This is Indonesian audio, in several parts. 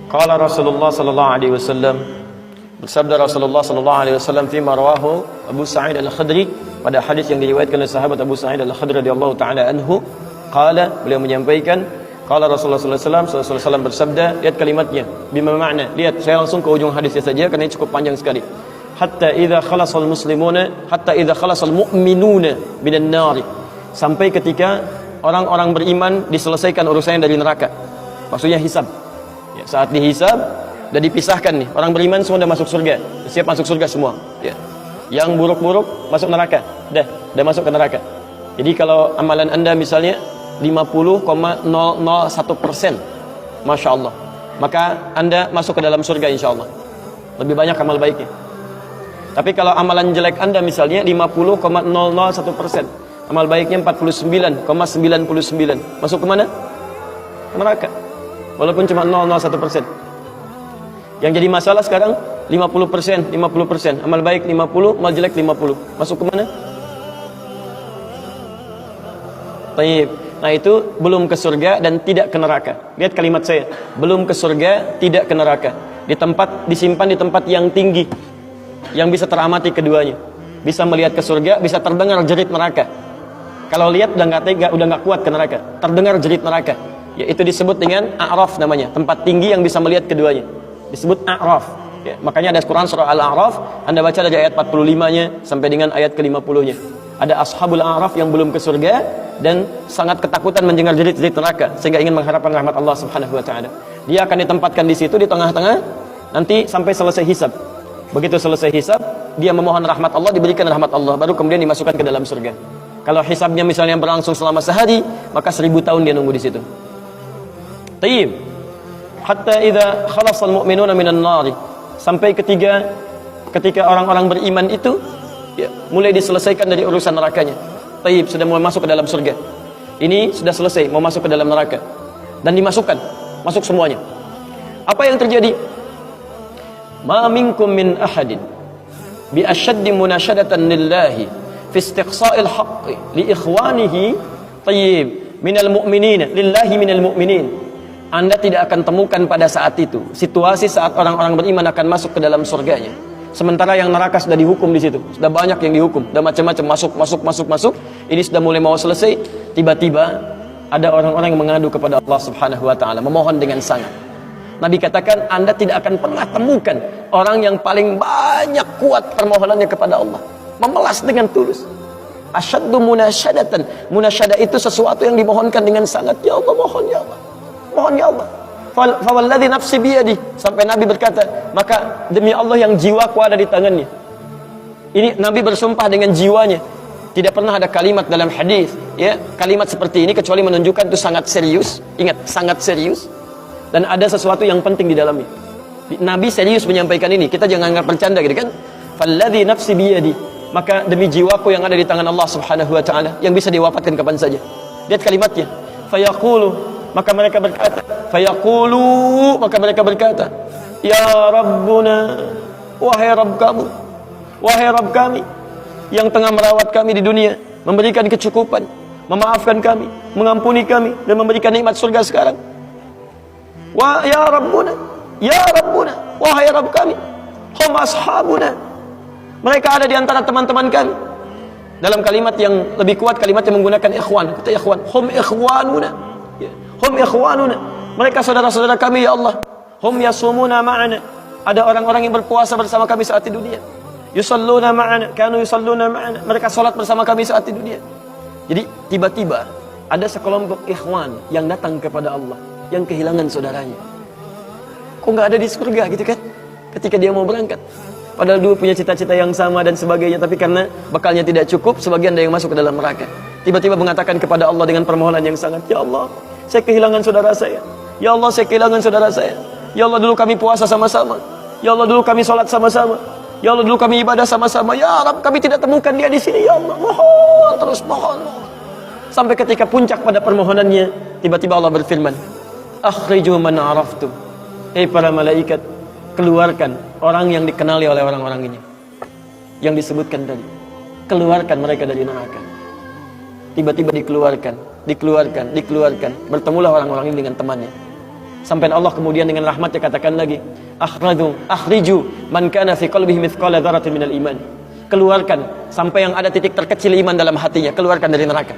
Qala Rasulullah sallallahu alaihi wasallam, bersabda Rasulullah sallallahu alaihi wasallam fi marwahu Abu Sa'id Al-Khudri, pada hadis yang diriwayatkan oleh sahabat Abu Sa'id Al-Khudri radhiyallahu taala anhu, qala, beliau menyampaikan, qala Rasulullah sallallahu alaihi wasallam bersabda, lihat kalimatnya, bima makna, lihat, saya langsung ke ujung hadisnya saja karena ini cukup panjang sekali. Hatta idza khalasal muslimuna, hatta idza khalasal mu'minuna minan nar, sampai ketika orang-orang beriman diselesaikan urusannya dari neraka, maksudnya hisab. Ya, saat dihisab dan dipisahkan nih, orang beriman semua sudah masuk surga, siap masuk surga semua. Ya. Yang buruk-buruk masuk neraka, dah masuk ke neraka. Jadi kalau amalan anda misalnya 50,001%, masya Allah, maka anda masuk ke dalam surga insya Allah. Lebih banyak amal baiknya. Tapi kalau amalan jelek anda misalnya 50,001%, amal baiknya 49,99, masuk ke mana? Ke neraka. Walaupun cuma 0,01%. Yang jadi masalah sekarang 50%, amal baik 50, amal jelek 50. Masuk ke mana? Baik. Nah itu belum ke surga dan tidak ke neraka. Lihat kalimat saya, belum ke surga, tidak ke neraka. Disimpan di tempat yang tinggi, yang bisa teramati keduanya. Bisa melihat ke surga, bisa terdengar jerit neraka. Kalau lihat udah nggak kuat ke neraka. Terdengar jerit neraka. Yaitu disebut dengan A'raf namanya, tempat tinggi yang bisa melihat keduanya. Disebut A'raf. Ya, makanya ada Quran surah Al-A'raf, Anda baca dari ayat 45-nya sampai dengan ayat ke-50-nya. Ada ashabul A'raf yang belum ke surga dan sangat ketakutan mendengar jerit-jerit neraka sehingga ingin mengharapkan rahmat Allah Subhanahu wa taala. Dia akan ditempatkan di situ di tengah-tengah nanti sampai selesai hisab. Begitu selesai hisab, dia memohon rahmat Allah, diberikan rahmat Allah, baru kemudian dimasukkan ke dalam surga. Kalau hisabnya misalnya berlangsung selama sehari, maka 1000 tahun dia nunggu di situ. Tayyib. Hatta idza khalasal mu'minuna minan nar, sampai ketika orang-orang beriman itu ya, mulai diselesaikan dari urusan nerakanya. Tayyib, sudah mulai masuk ke dalam surga. Ini sudah selesai, mau masuk ke dalam neraka. Dan dimasukkan, masuk semuanya. Apa yang terjadi? Ma minkum min ahadin bi ashaddi munashadatan lillahi fi istiqsa'il haqqi li ikhwanihi tayyib minal mu'minin lillahi minal mu'minin. Anda tidak akan temukan pada saat itu situasi saat orang-orang beriman akan masuk ke dalam surganya, sementara yang neraka sudah dihukum di situ, sudah banyak yang dihukum, sudah macam-macam masuk. Ini sudah mulai mau selesai, tiba-tiba ada orang-orang yang mengadu kepada Allah Subhanahu wa taala, memohon dengan sangat. Nabi katakan, Anda tidak akan pernah temukan orang yang paling banyak kuat permohonannya kepada Allah, memelas dengan tulus. Asyaddu munasyadatan. Munasyadah itu sesuatu yang dimohonkan dengan sangat. Ya Allah, mohon ya Allah. Mohon ya Allah. Fawalladzi nafsi biyadi, sampai Nabi berkata, maka demi Allah yang jiwaku ada di tangannya. Ini Nabi bersumpah dengan jiwanya. Tidak pernah ada kalimat dalam hadis, ya, kalimat seperti ini kecuali menunjukkan itu sangat serius. Ingat, sangat serius. Dan ada sesuatu yang penting di dalamnya. Nabi serius menyampaikan ini. Kita jangan anggap bercanda gitu kan. Falladzi nafsi biyadi, maka demi jiwaku yang ada di tangan Allah Subhanahu wa taala, yang bisa diwafatkan kapan saja. Lihat kalimatnya. Fayaqulu, maka mereka berkata, fayaqulu, maka mereka berkata, ya Rabbuna, wahai Rabb kamu, wahai Rabb kami yang tengah merawat kami di dunia, memberikan kecukupan, memaafkan kami, mengampuni kami, dan memberikan nikmat surga sekarang. Wa ya Rabbuna, wahai Rabb kami, hum ashabuna, mereka ada di antara teman-teman kami. Dalam kalimat yang lebih kuat, kalimat yang menggunakan ikhwan, kata ikhwan, hum ikhwanuna, hum ikhwanuna, mereka saudara-saudara kami ya Allah. Hum yasumuna ma'ana, ada orang-orang yang berpuasa bersama kami saat di dunia. Yusalluna ma'ana, kanu yusalluna ma'ana, mereka salat bersama kami saat di dunia. Jadi tiba-tiba ada sekelompok ikhwan yang datang kepada Allah, yang kehilangan saudaranya. Kok nggak ada di surga gitu kan? Ketika dia mau berangkat, padahal dulu punya cita-cita yang sama dan sebagainya, tapi karena bekalnya tidak cukup, sebagian ada yang masuk ke dalam neraka. Tiba-tiba mengatakan kepada Allah dengan permohonan yang sangat, ya Allah, saya kehilangan saudara saya. Ya Allah, saya kehilangan saudara saya. Ya Allah, dulu kami puasa sama-sama. Ya Allah, dulu kami sholat sama-sama. Ya Allah, dulu kami ibadah sama-sama. Ya Rabb, kami tidak temukan dia di sini. Ya Allah, mohon, terus mohon. Sampai ketika puncak pada permohonannya, tiba-tiba Allah berfirman, akhriju man araftum. Para malaikat, keluarkan orang yang dikenali oleh orang-orang ini, yang disebutkan tadi. Keluarkan mereka dari neraka. Tiba-tiba dikeluarkan. Bertemulah orang-orang ini dengan temannya. Sampai Allah kemudian dengan rahmatnya katakan lagi, akhriju man kana fi qalbihi mithqala dzarratin minal iman. Keluarkan sampai yang ada titik terkecil iman dalam hatinya, keluarkan dari neraka.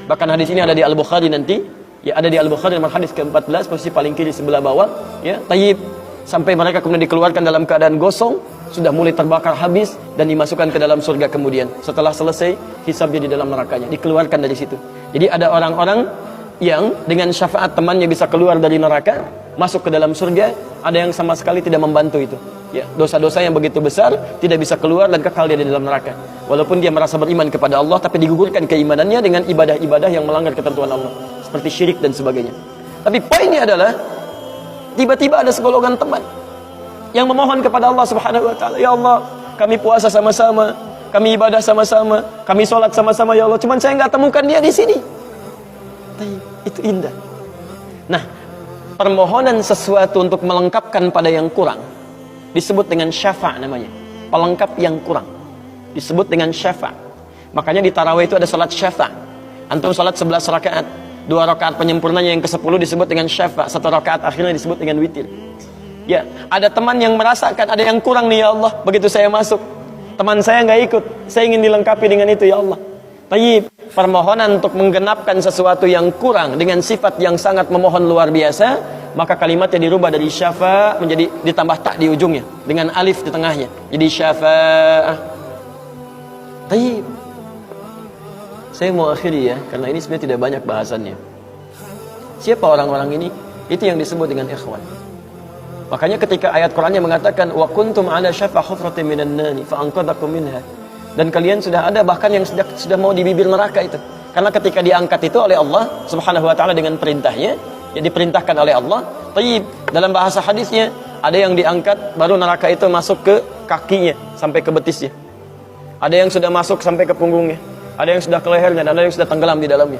Bahkan hadis ini ada di Al-Bukhari nanti, ya ada di Al-Bukhari nomor hadis ke-14, posisi paling kiri sebelah bawah, ya, tayyib, sampai mereka kemudian dikeluarkan dalam keadaan gosong, sudah mulai terbakar habis dan dimasukkan ke dalam surga kemudian. Setelah selesai hisabnya di dalam nerakanya, dikeluarkan dari situ. Jadi ada orang-orang yang dengan syafaat temannya bisa keluar dari neraka, masuk ke dalam surga, ada yang sama sekali tidak membantu itu. Ya, dosa-dosa yang begitu besar tidak bisa keluar dan kekal dia di dalam neraka. Walaupun dia merasa beriman kepada Allah, tapi digugurkan keimanannya dengan ibadah-ibadah yang melanggar ketentuan Allah, seperti syirik dan sebagainya. Tapi poinnya adalah tiba-tiba ada segolongan teman yang memohon kepada Allah Subhanahu wa taala, "Ya Allah, kami puasa sama-sama, kami ibadah sama-sama, kami sholat sama-sama ya Allah, cuman saya nggak temukan dia di sini." Itu indah. Nah, permohonan sesuatu untuk melengkapkan pada yang kurang disebut dengan syafa' namanya. Pelengkap yang kurang disebut dengan syafa'. Makanya di tarawih itu ada salat syafa'. Antum salat 11 rakaat, 2 rakaat penyempurnanya yang ke-10 disebut dengan syafa', 1 rakaat akhirnya disebut dengan witir. Ya, ada teman yang merasakan ada yang kurang nih ya Allah, begitu saya masuk, teman saya nggak ikut, saya ingin dilengkapi dengan itu ya Allah. Tayyib, permohonan untuk menggenapkan sesuatu yang kurang dengan sifat yang sangat memohon luar biasa, maka kalimatnya dirubah dari syafa' menjadi ditambah tak di ujungnya dengan alif di tengahnya, jadi syafa'ah. Tayyib, saya mau akhiri ya, karena ini sebenarnya tidak banyak bahasannya. Siapa orang-orang ini? Itu yang disebut dengan ikhwan. Makanya ketika ayat Qur'annya mengatakan wa kuntum ala syafa hufratin minan nari fa anqadhakum minha, dan kalian sudah ada bahkan yang sudah mau di bibir neraka itu. Karena ketika diangkat itu oleh Allah Subhanahu wa taala dengan perintahnya, ya diperintahkan oleh Allah. Tayyib, dalam bahasa hadisnya ada yang diangkat baru neraka itu masuk ke kakinya sampai ke betisnya. Ada yang sudah masuk sampai ke punggungnya, ada yang sudah ke lehernya, dan ada yang sudah tenggelam di dalamnya.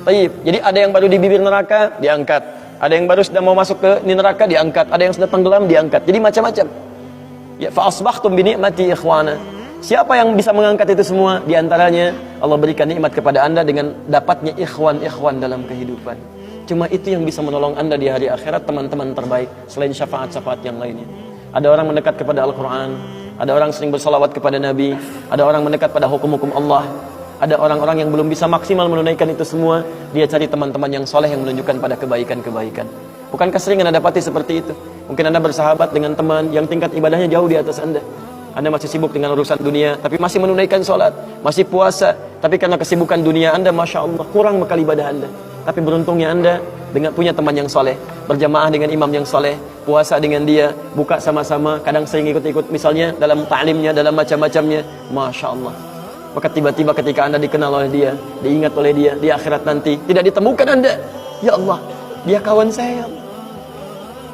Tayyib, jadi ada yang baru di bibir neraka diangkat, ada yang baru sudah mau masuk ke neraka diangkat, ada yang sudah tenggelam diangkat. Jadi macam-macam. Ya, fa asbahtum bi ni'mati ikhwana. Siapa yang bisa mengangkat itu semua? Di antaranya Allah berikan nikmat kepada anda dengan dapatnya ikhwan-ikhwan dalam kehidupan. Cuma itu yang bisa menolong anda di hari akhirat, teman-teman terbaik selain syafaat-syafaat yang lainnya. Ada orang mendekat kepada Al-Quran, ada orang sering bersalawat kepada Nabi, ada orang mendekat pada hukum-hukum Allah, ada orang-orang yang belum bisa maksimal menunaikan itu semua, dia cari teman-teman yang soleh yang menunjukkan pada kebaikan-kebaikan. Bukankah sering anda dapati seperti itu? Mungkin anda bersahabat dengan teman yang tingkat ibadahnya jauh di atas anda. Anda masih sibuk dengan urusan dunia, tapi masih menunaikan sholat, masih puasa, tapi karena kesibukan dunia anda, Masya Allah, kurang bekal ibadah anda. Tapi beruntungnya anda dengan punya teman yang soleh, berjamaah dengan imam yang soleh, puasa dengan dia, buka sama-sama, kadang sering ikut-ikut misalnya dalam ta'limnya, dalam macam-macamnya, Masya Allah. Maka tiba-tiba ketika anda dikenal oleh dia, diingat oleh dia, di akhirat nanti, tidak ditemukan anda, ya Allah, dia kawan saya ya Allah,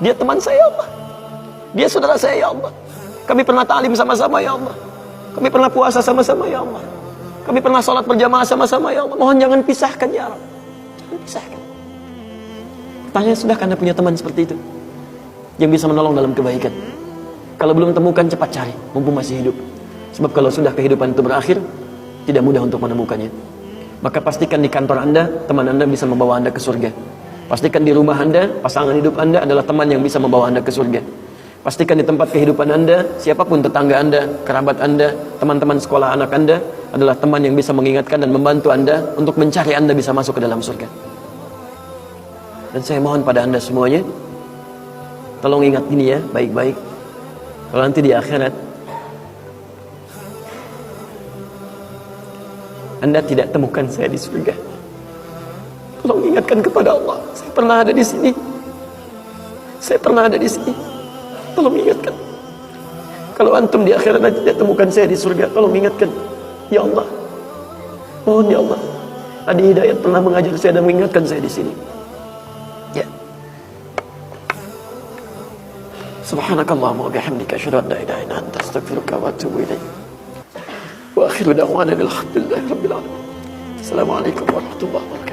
dia teman saya ya Allah, dia saudara saya ya Allah, kami pernah ta'lim sama-sama ya Allah, kami pernah puasa sama-sama ya Allah, kami pernah sholat berjamaah sama-sama ya Allah, mohon jangan pisahkan ya Allah, jangan pisahkan. Tanya, sudahkah anda punya teman seperti itu yang bisa menolong dalam kebaikan? Kalau belum temukan, cepat cari mumpung masih hidup. Sebab kalau sudah kehidupan itu berakhir, tidak mudah untuk menemukannya. Maka pastikan di kantor anda, teman anda bisa membawa anda ke surga. Pastikan di rumah anda, pasangan hidup anda adalah teman yang bisa membawa anda ke surga. Pastikan di tempat kehidupan anda, siapapun tetangga anda, kerabat anda, teman-teman sekolah anak anda adalah teman yang bisa mengingatkan dan membantu anda untuk mencari anda bisa masuk ke dalam surga. Dan saya mohon pada anda semuanya, tolong ingat ini ya, baik-baik. Kalau nanti di akhirat anda tidak temukan saya di surga, tolong ingatkan kepada Allah, saya pernah ada di sini, saya pernah ada di sini. Tolong ingatkan. Kalau antum di akhirat nanti tidak temukan saya di surga, tolong ingatkan. Ya Allah, mohon ya Allah, Adi Hidayat pernah mengajar saya dan mengingatkan saya di sini. Ya. Subhanakallahumma wa bihamdika asyhadu an la ilaha illa anta astaghfiruka wa atubu ilaik. Wa akhiru da'wana alhamdulillahi rabbil alamin. Assalamualaikum warahmatullahi wabarakatuh.